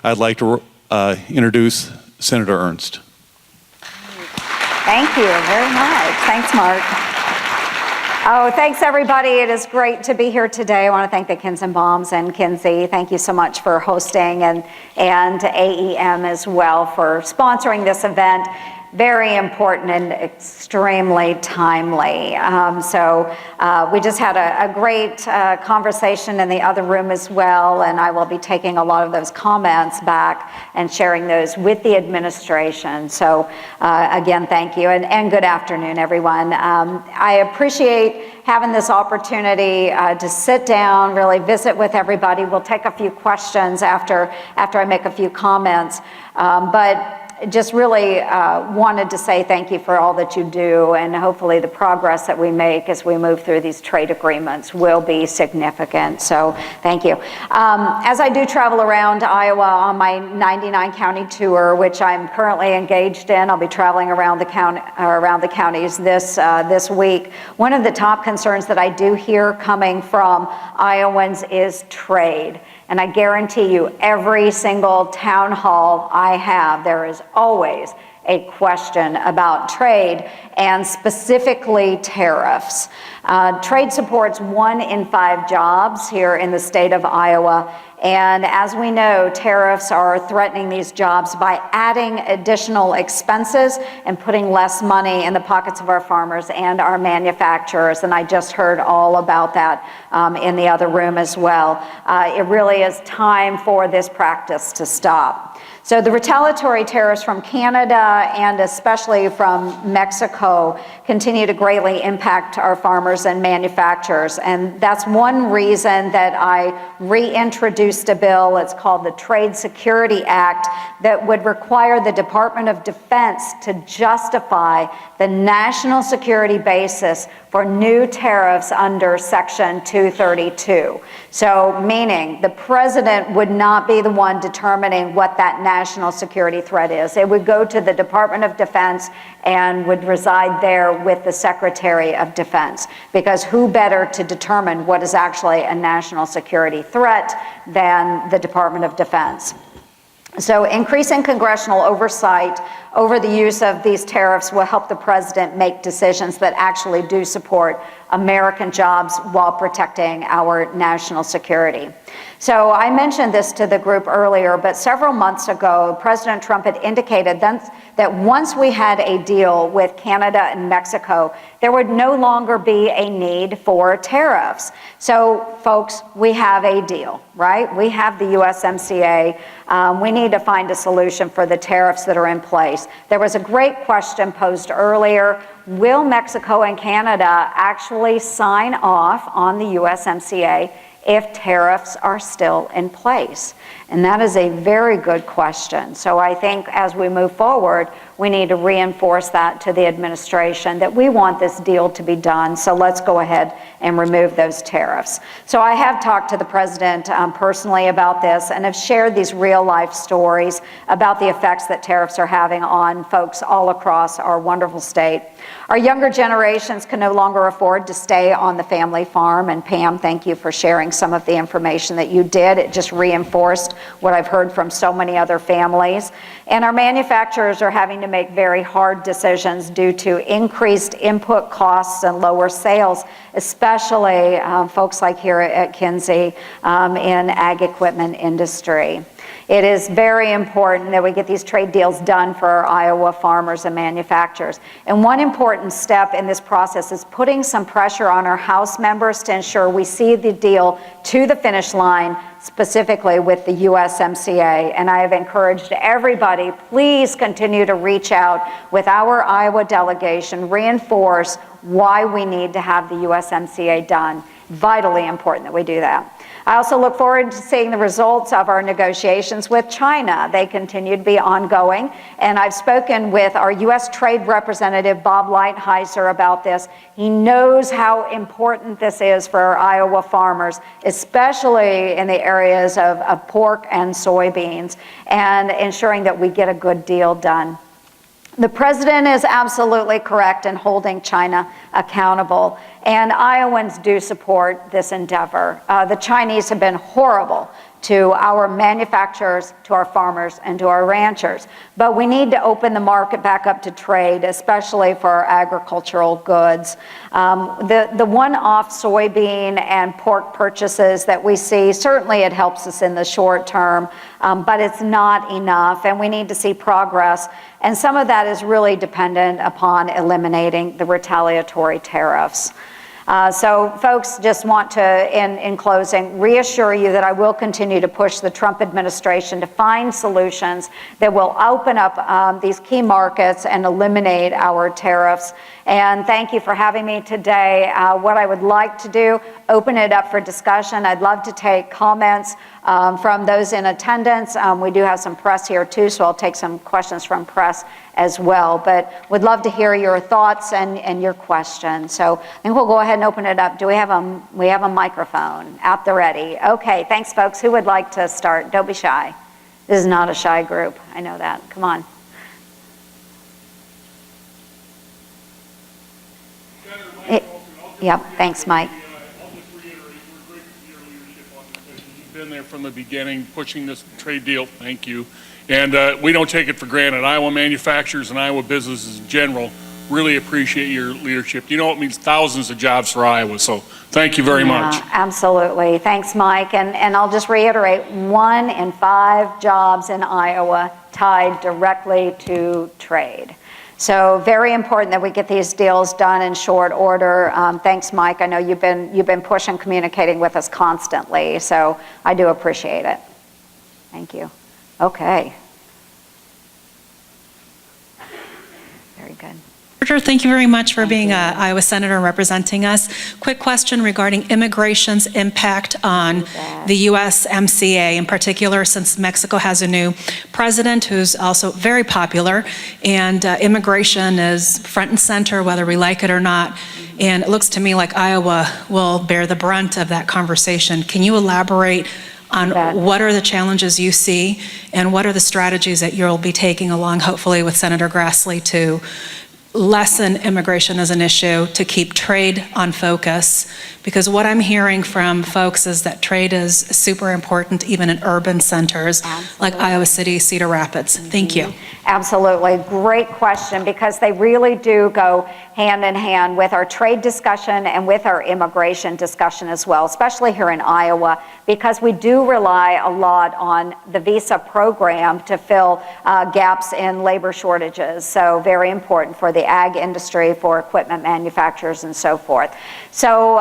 I'd like to introduce Senator Ernst. Thank you very much. Thanks, Mark. Oh, thanks, everybody. It is great to be here today. I want to thank the Kinzenbaums and Kinsey. Thank you so much for hosting, and AEM as well for sponsoring this event. Very important and extremely timely. We just had a great conversation in the other room as well, and I will be taking a lot of those comments back and sharing those with the administration. So again, thank you, and good afternoon, everyone. I appreciate having this opportunity to sit down, really visit with everybody. We'll take a few questions after I make a few comments, but just really wanted to say thank you for all that you do, and hopefully the progress that we make as we move through these trade agreements will be significant. So thank you. As I do travel around Iowa on my 99 county tour, which I'm currently engaged in, I'll be traveling around the counties this week. One of the top concerns that I do hear coming from Iowans is trade. And I guarantee you, every single town hall I have, there is always a question about trade, and specifically tariffs. Trade supports 1 in 5 jobs here in the state of Iowa. And as we know, tariffs are threatening these jobs by adding additional expenses and putting less money in the pockets of our farmers and our manufacturers. And I just heard all about that in the other room as well. It really is time for this practice to stop. So the retaliatory tariffs from Canada and especially from Mexico continue to greatly impact our farmers and manufacturers. And that's one reason that I reintroduced a bill. It's called the Trade Security Act, that would require the Department of Defense to justify the national security basis for new tariffs under Section 232. So meaning the president would not be the one determining what that national security threat is. It would go to the Department of Defense and would reside there with the Secretary of Defense, because who better to determine what is actually a national security threat than the Department of Defense? So increasing congressional oversight over the use of these tariffs will help the president make decisions that actually do support American jobs while protecting our national security. So I mentioned this to the group earlier, but several months ago, President Trump had indicated that once we had a deal with Canada and Mexico, there would no longer be a need for tariffs. So folks, we have a deal, right? We have the USMCA. We need to find a solution for the tariffs that are in place. There was a great question posed earlier. Will Mexico and Canada actually sign off on the USMCA if tariffs are still in place? And that is a very good question. So I think as we move forward, we need to reinforce that to the administration that we want this deal to be done. So let's go ahead and remove those tariffs. So I have talked to the president personally about this and have shared these real life stories about the effects that tariffs are having on folks all across our wonderful state. Our younger generations can no longer afford to stay on the family farm. And Pam, thank you for sharing some of the information that you did. It just reinforced what I've heard from so many other families. And our manufacturers are having to make very hard decisions due to increased input costs and lower sales, especially folks like here at Kinsey in ag equipment industry. It is very important that we get these trade deals done for our Iowa farmers and manufacturers. And one important step in this process is putting some pressure on our House members to ensure we see the deal to the finish line, specifically with the USMCA. And I have encouraged everybody, please continue to reach out with our Iowa delegation, reinforce why we need to have the USMCA done. Vitally important that we do that. I also look forward to seeing the results of our negotiations with China. They continue to be ongoing, and I've spoken with our U.S. Trade Representative, Bob Lighthizer, about this. He knows how important this is for our Iowa farmers, especially in the areas of pork and soybeans, and ensuring that we get a good deal done. The president is absolutely correct in holding China accountable, and Iowans do support this endeavor. The Chinese have been horrible to our manufacturers, to our farmers, and to our ranchers. But we need to open the market back up to trade, especially for our agricultural goods. The one-off soybean and pork purchases that we see, certainly it helps us in the short term, but it's not enough, and we need to see progress. And some of that is really dependent upon eliminating the retaliatory tariffs. So folks, just want to, in closing, reassure you that I will continue to push the Trump administration to find solutions that will open up these key markets and eliminate our tariffs. And thank you for having me today. What I would like to do, open it up for discussion. I'd love to take comments from those in attendance. We do have some press here too, so I'll take some questions from press as well. But would love to hear your thoughts and your questions. So I think we'll go ahead and open it up. Do we have a microphone at the ready? Okay, thanks folks. Who would like to start? Don't be shy. This is not a shy group. I know that. Come on. Yep, thanks, Mike. I'll just reiterate, we're grateful for your leadership on this issue. You've been there from the beginning, pushing this trade deal. Thank you. And we don't take it for granted. Iowa manufacturers and Iowa businesses in general really appreciate your leadership. You know, it means thousands of jobs for Iowa, so thank you very much. Absolutely. Thanks, Mike. And I'll just reiterate, 1 in 5 jobs in Iowa tied directly to trade. So very important that we get these deals done in short order. Thanks, Mike. I know you've been pushing, communicating with us constantly, so I do appreciate it. Thank you. Okay. Very good. Thank you very much for being an Iowa Senator and representing us. Quick question regarding immigration's impact on the USMCA, in particular since Mexico has a new president who's also very popular, and immigration is front and center whether we like it or not, and it looks to me like Iowa will bear the brunt of that conversation. Can you elaborate on what are the challenges you see and what are the strategies that you'll be taking along, hopefully with Senator Grassley, to lessen immigration as an issue, to keep trade on focus? Because what I'm hearing from folks is that trade is super important even in urban centers like Iowa City, Cedar Rapids. Thank you. Absolutely. Great question, because they really do go hand in hand with our trade discussion and with our immigration discussion as well, especially here in Iowa, because we do rely a lot on the visa program to fill gaps in labor shortages. So very important for the ag industry, for equipment manufacturers and so forth. So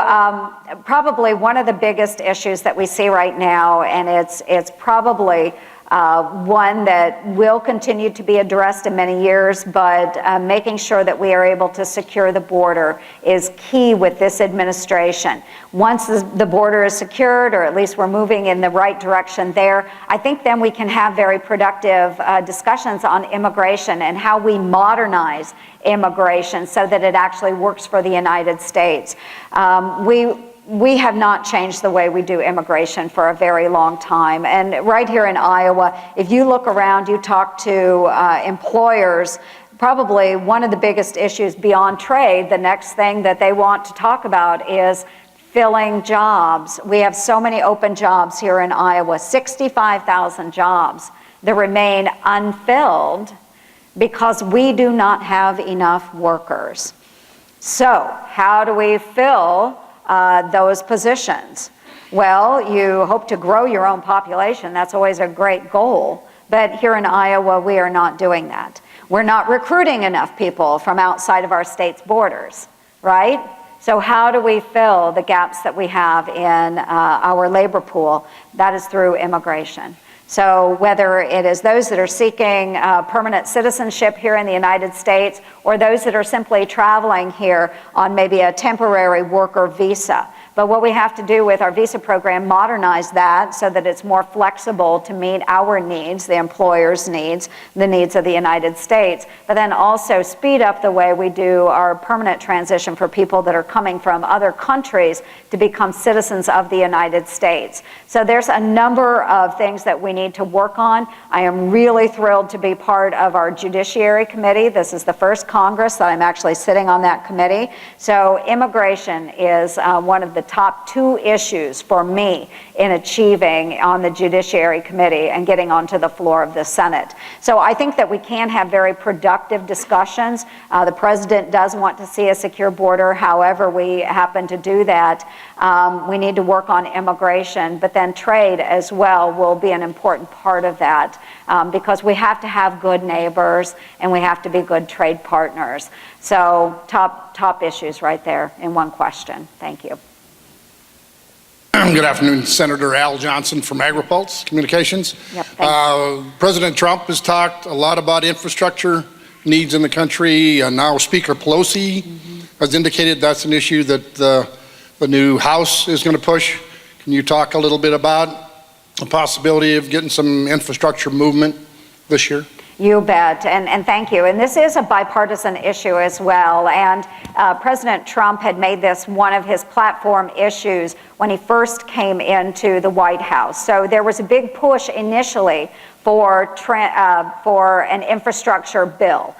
probably one of the biggest issues that we see right now, and it's probably one that will continue to be addressed in many years, but making sure that we are able to secure the border is key with this administration. Once the border is secured, or at least we're moving in the right direction there, I think then we can have very productive discussions on immigration and how we modernize immigration so that it actually works for the United States. We have not changed the way we do immigration for a very long time. And right here in Iowa, if you look around, you talk to employers, probably one of the biggest issues beyond trade, the next thing that they want to talk about is filling jobs. We have so many open jobs here in Iowa, 65,000 jobs that remain unfilled because we do not have enough workers. So how do we fill those positions? Well, you hope to grow your own population. That's always a great goal. But here in Iowa, we are not doing that. We're not recruiting enough people from outside of our state's borders, right? So how do we fill the gaps that we have in our labor pool? That is through immigration. So whether it is those that are seeking permanent citizenship here in the United States, or those that are simply traveling here on maybe a temporary worker visa. But what we have to do with our visa program, modernize that so that it's more flexible to meet our needs, the employer's needs, the needs of the United States, but then also speed up the way we do our permanent transition for people that are coming from other countries to become citizens of the United States. So there's a number of things that we need to work on. I am really thrilled to be part of our Judiciary Committee. This is the first Congress that I'm actually sitting on that committee. So immigration is one of the the top 2 issues for me in achieving on the Judiciary Committee and getting onto the floor of the Senate. So I think that we can have very productive discussions. The President does want to see a secure border. However we happen to do that, we need to work on immigration, but then trade as well will be an important part of that, because we have to have good neighbors and we have to be good trade partners. So top issues right there in one question. Thank you. Good afternoon, Senator Al Johnson from AgriPulse Communications. Yep, thanks. President Trump has talked a lot about infrastructure needs in the country, and now Speaker Pelosi has indicated that's an issue that the new House is going to push. Can you talk a little bit about the possibility of getting some infrastructure movement this year? You bet, and thank you. And this is a bipartisan issue as well. And President Trump had made this one of his platform issues when he first came into the White House. So there was a big push initially for an infrastructure bill.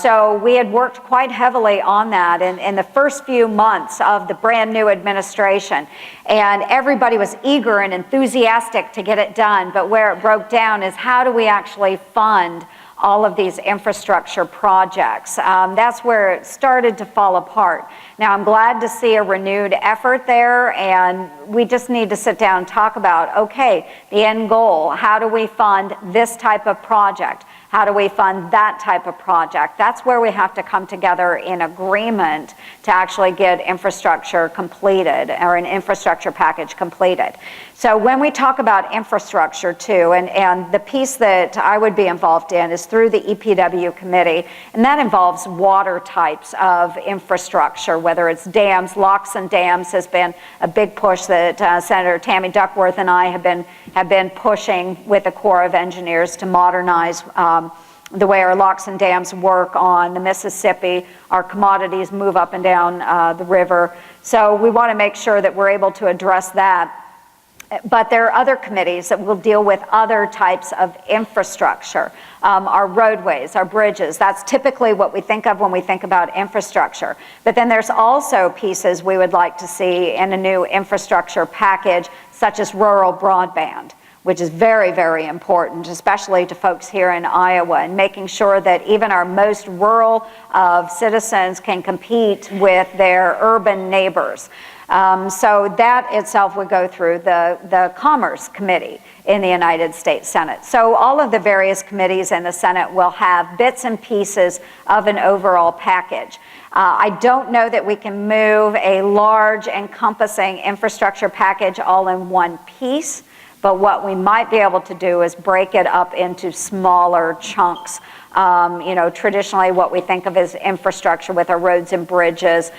So we had worked quite heavily on that in the first few months of the brand new administration. And everybody was eager and enthusiastic to get it done. But where it broke down is how do we actually fund all of these infrastructure projects? That's where it started to fall apart. Now, I'm glad to see a renewed effort there, and we just need to sit down and talk about, okay, the end goal, how do we fund this type of project? How do we fund that type of project? That's where we have to come together in agreement to actually get infrastructure completed, or an infrastructure package completed. So when we talk about infrastructure too, and the piece that I would be involved in is through the EPW committee, and that involves water types of infrastructure, whether it's dams. Locks and dams has been a big push that Senator Tammy Duckworth and I have been pushing with the Corps of Engineers to modernize the way our locks and dams work on the Mississippi. Our commodities move up and down the river. So we want to make sure that we're able to address that. But there are other committees that will deal with other types of infrastructure. Our roadways, our bridges, that's typically what we think of when we think about infrastructure. But then there's also pieces we would like to see in a new infrastructure package, such as rural broadband, which is very, very important, especially to folks here in Iowa, and making sure that even our most rural of citizens can compete with their urban neighbors. So that itself would go through the Commerce Committee in the United States Senate. So all of the various committees in the Senate will have bits and pieces of an overall package. I don't know that we can move a large encompassing infrastructure package all in one piece, but what we might be able to do is break it up into smaller chunks. Traditionally what we think of as infrastructure with our roads and bridges,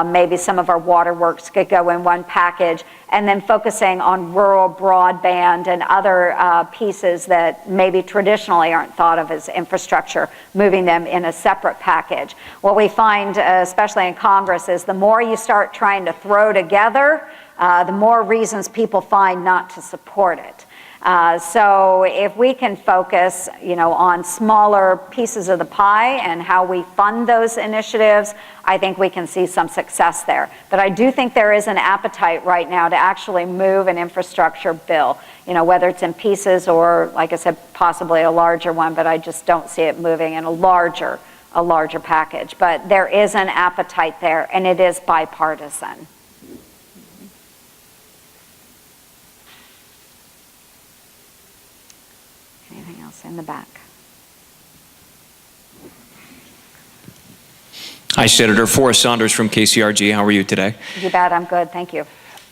maybe some of our waterworks could go in one package, and then focusing on rural broadband and other pieces that maybe traditionally aren't thought of as infrastructure, moving them in a separate package. What we find, especially in Congress, is the more you start trying to throw together, the more reasons people find not to support it. So if we can focus, on smaller pieces of the pie and how we fund those initiatives, I think we can see some success there. But I do think there is an appetite right now to actually move an infrastructure bill, whether it's in pieces or, like I said, possibly a larger one, but I just don't see it moving in a larger package. But there is an appetite there, and it is bipartisan. Anything else in the back? Hi, Senator. Forrest Saunders from KCRG. How are you today? You bet. I'm good. Thank you.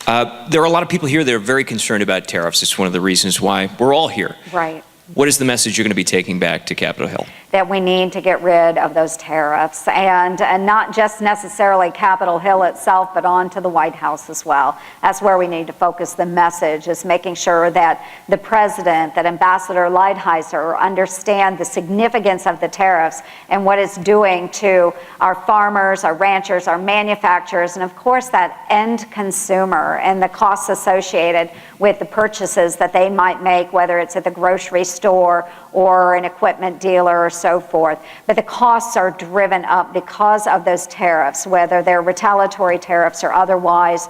There are a lot of people here that are very concerned about tariffs. It's one of the reasons why we're all here. Right. What is the message you're going to be taking back to Capitol Hill? That we need to get rid of those tariffs, and not just necessarily Capitol Hill itself, but on to the White House as well. That's where we need to focus the message, is making sure that the President, that Ambassador Lighthizer understand the significance of the tariffs and what it's doing to our farmers, our ranchers, our manufacturers, and of course that end consumer and the costs associated with the purchases that they might make, whether it's at the grocery store or an equipment dealer or so forth. But the costs are driven up because of those tariffs, whether they're retaliatory tariffs or otherwise.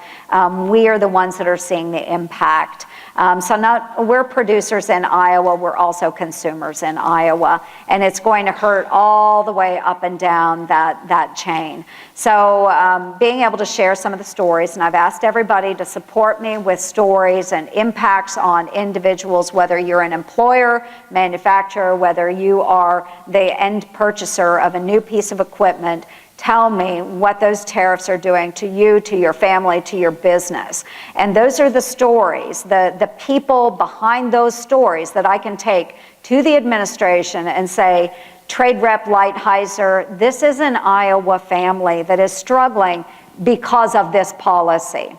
We are the ones that are seeing the impact. We're producers in Iowa, we're also consumers in Iowa, and it's going to hurt all the way up and down that chain. So being able to share some of the stories, and I've asked everybody to support me with stories and impacts on individuals, whether you're an employer, manufacturer, whether you are the end purchaser of a new piece of equipment. Tell me what those tariffs are doing to you, to your family, to your business. And those are the stories, the people behind those stories that I can take to the administration and say, Trade Rep Lighthizer, this is an Iowa family that is struggling because of this policy.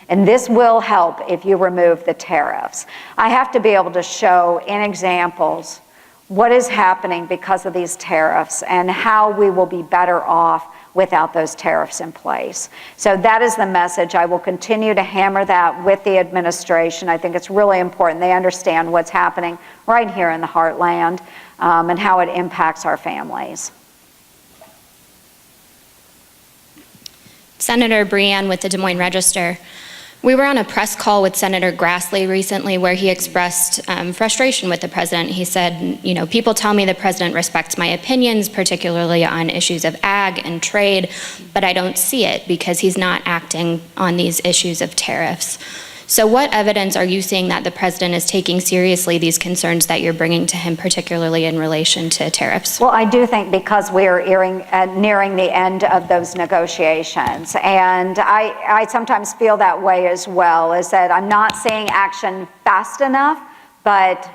And this will help if you remove the tariffs. I have to be able to show in examples what is happening because of these tariffs and how we will be better off without those tariffs in place. So that is the message. I will continue to hammer that with the administration. I think it's really important they understand what's happening right here in the Heartland and how it impacts our families. Senator Brianne with the Des Moines Register. We were on a press call with Senator Grassley recently where he expressed frustration with the president. He said, you know, people tell me the president respects my opinions, particularly on issues of ag and trade, but I don't see it because he's not acting on these issues of tariffs. So what evidence are you seeing that the president is taking seriously these concerns that you're bringing to him, particularly in relation to tariffs? Well, I do think because we are nearing the end of those negotiations, and I sometimes feel that way as well, is that I'm not seeing action fast enough, but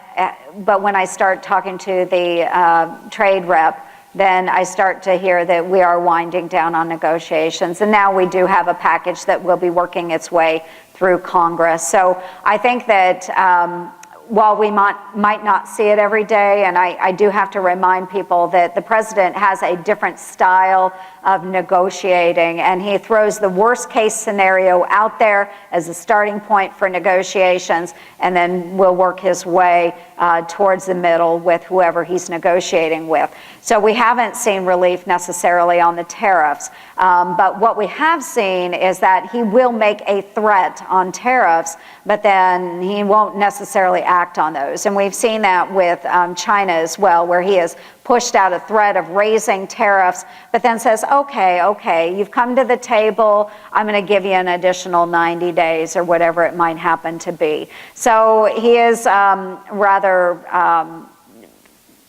when I start talking to the trade rep, then I start to hear that we are winding down on negotiations. And now we do have a package that will be working its way through Congress. So I think that while we might not see it every day, and I do have to remind people that the president has a different style of negotiating, and he throws the worst case scenario out there as a starting point for negotiations, and then will work his way towards the middle with whoever he's negotiating with. So we haven't seen relief necessarily on the tariffs, but what we have seen is that he will make a threat on tariffs, but then he won't necessarily act on those. And we've seen that with China as well, where he has pushed out a threat of raising tariffs, but then says, okay, you've come to the table, I'm going to give you an additional 90 days or whatever it might happen to be. So he is rather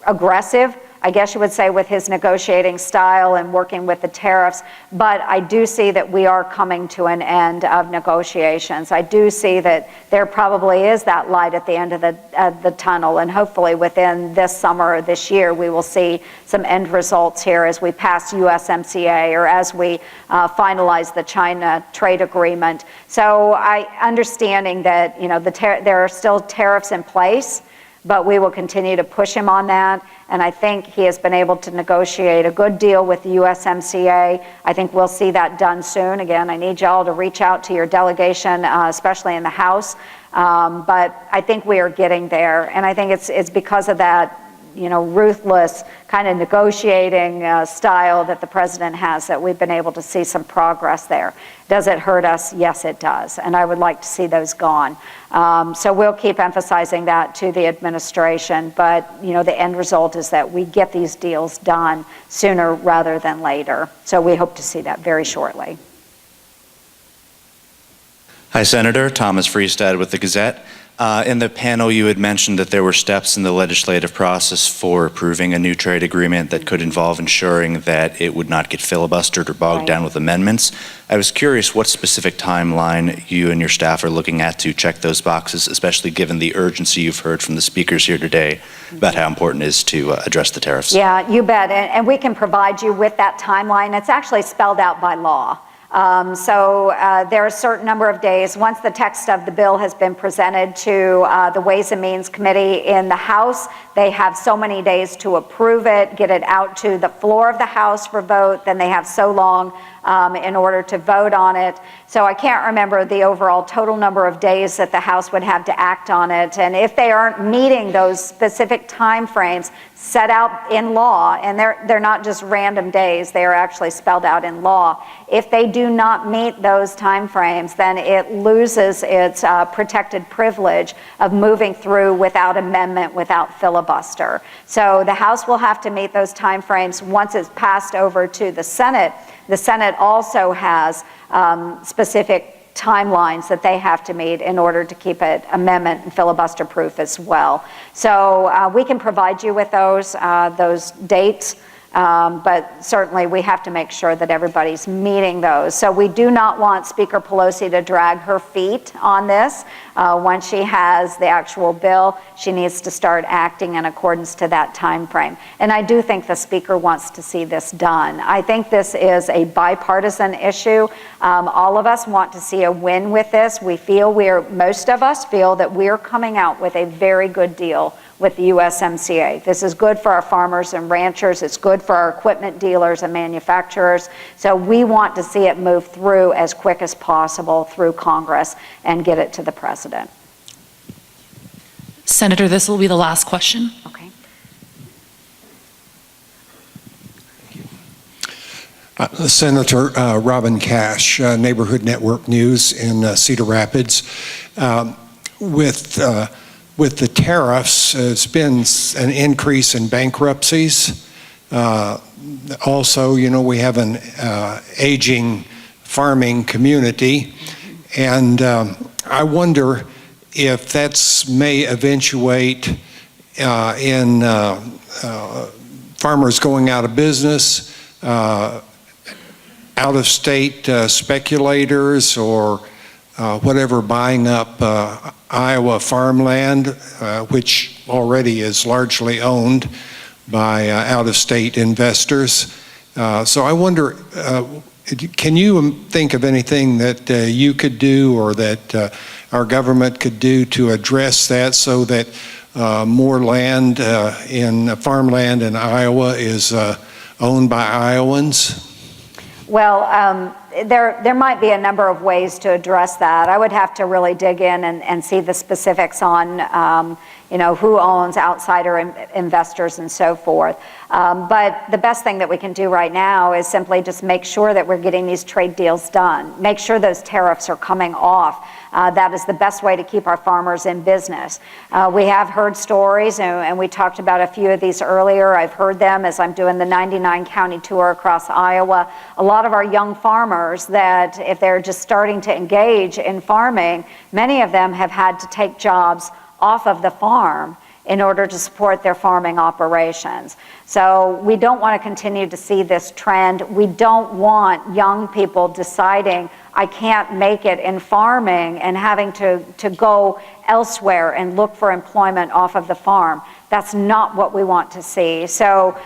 aggressive, I guess you would say, with his negotiating style and working with the tariffs, but I do see that we are coming to an end of negotiations. I do see that there probably is that light at the end of the tunnel, and hopefully within this summer or this year we will see some end results here as we pass USMCA or as we finalize the China trade agreement. So understanding that, you know, there are still tariffs in place, but we will continue to push him on that. And I think he has been able to negotiate a good deal with the USMCA. I think we'll see that done soon. Again, I need y'all to reach out to your delegation, especially in the House. But I think we are getting there. And I think it's because of that, you know, ruthless kind of negotiating style that the president has that we've been able to see some progress there. Does it hurt us? Yes, it does. And I would like to see those gone. So we'll keep emphasizing that to the administration. But, you know, the end result is that we get these deals done sooner rather than later. So we hope to see that very shortly. Hi, Senator. Thomas Freestad with the Gazette. In the panel, you had mentioned that there were steps in the legislative process for approving a new trade agreement that could involve ensuring that it would not get filibustered or bogged down with amendments. I was curious what specific timeline you and your staff are looking at to check those boxes, especially given the urgency you've heard from the speakers here today about how important it is to address the tariffs. Yeah, you bet. And we can provide you with that timeline. It's actually spelled out by law. There are a certain number of days. Once the text of the bill has been presented to the Ways and Means Committee in the House, they have so many days to approve it, get it out to the floor of the House for vote, then they have so long in order to vote on it. So I can't remember the overall total number of days that the House would have to act on it. And if they aren't meeting those specific time frames set out in law, and they're not just random days, they are actually spelled out in law. If they do not meet those time frames, then it loses its protected privilege of moving through without amendment, without filibuster. So the House will have to meet those time frames once it's passed over to the Senate. The Senate also has specific timelines that they have to meet in order to keep it amendment and filibuster proof as well. So we can provide you with those dates, but certainly we have to make sure that everybody's meeting those. So we do not want Speaker Pelosi to drag her feet on this. Once she has the actual bill, she needs to start acting in accordance to that time frame. And I do think the Speaker wants to see this done. I think this is a bipartisan issue. All of us want to see a win with this. Most of us feel that we're coming out with a very good deal with the USMCA. This is good for our farmers and ranchers. It's good for our equipment dealers and manufacturers. So we want to see it move through as quick as possible through Congress and get it to the president. Senator, this will be the last question. Okay. Senator Robin Cash, Neighborhood Network News in Cedar Rapids. With the tariffs, it's been an increase in bankruptcies. Also, we have an aging farming community, and I wonder if that may eventuate in farmers going out of business, out-of-state speculators, or whatever buying up Iowa farmland, which already is largely owned by out-of-state investors. So I wonder, can you think of anything that you could do or that our government could do to address that so that more land farmland in Iowa is owned by Iowans? Well, there might be a number of ways to address that. I would have to really dig in and see the specifics on, who owns outsider investors and so forth. But the best thing that we can do right now is simply just make sure that we're getting these trade deals done. Make sure those tariffs are coming off. That is the best way to keep our farmers in business. We have heard stories, and we talked about a few of these earlier. I've heard them as I'm doing the 99 county tour across Iowa. A lot of our young farmers that if they're just starting to engage in farming, many of them have had to take jobs off of the farm in order to support their farming operations. So we don't want to continue to see this trend. We don't want young people deciding, I can't make it in farming and having to go elsewhere and look for employment off of the farm. That's not what we want to see. So,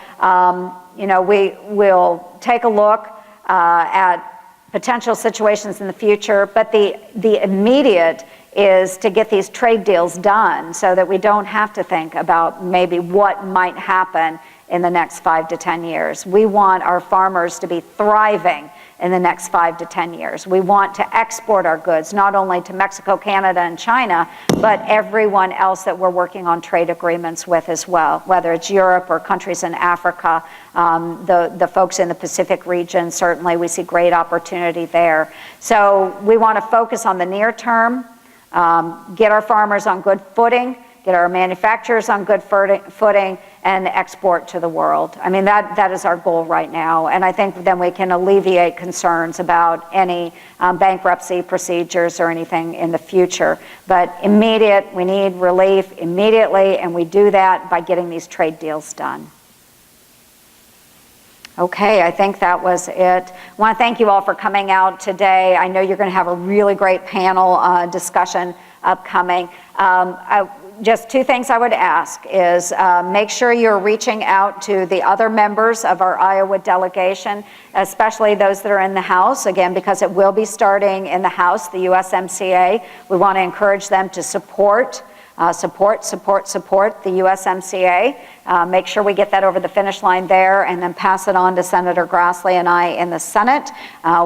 we will take a look at potential situations in the future, but the immediate is to get these trade deals done so that we don't have to think about maybe what might happen in the next 5 to 10 years. We want our farmers to be thriving in the next 5 to 10 years. We want to export our goods, not only to Mexico, Canada, and China, but everyone else that we're working on trade agreements with as well, whether it's Europe or countries in Africa, the folks in the Pacific region, certainly we see great opportunity there. So we want to focus on the near term, get our farmers on good footing, get our manufacturers on good footing, and export to the world. I mean, that is our goal right now. And I think then we can alleviate concerns about any bankruptcy procedures or anything in the future. But we need relief immediately, and we do that by getting these trade deals done. Okay, I think that was it. I want to thank you all for coming out today. I know you're going to have a really great panel discussion upcoming. just two things I would ask is make sure you're reaching out to the other members of our Iowa delegation, especially those that are in the House, again, because it will be starting in the House, the USMCA. We want to encourage them to support the USMCA. Make sure we get that over the finish line there and then pass it on to Senator Grassley and I in the Senate.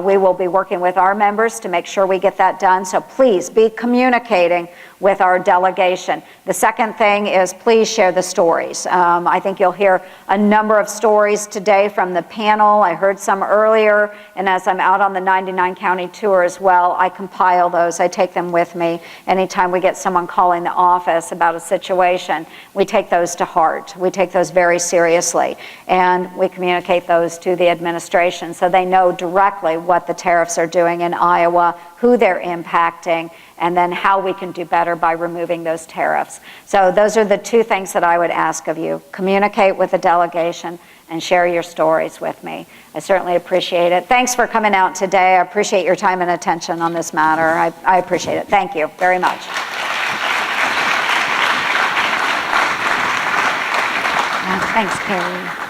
We will be working with our members to make sure we get that done. So please be communicating with our delegation. The second thing is please share the stories. I think you'll hear a number of stories today from the panel. I heard some earlier, and as I'm out on the 99 county tour as well, I compile those. I take them with me. Anytime we get someone calling the office about a situation, we take those to heart. We take those very seriously, and we communicate those to the administration so they know directly what the tariffs are doing in Iowa, who they're impacting, and then how we can do better by removing those tariffs. So those are the two things that I would ask of you. Communicate with the delegation and share your stories with me. I certainly appreciate it. Thanks for coming out today. I appreciate your time and attention on this matter. I appreciate it. Thank you very much. Thanks, Carrie.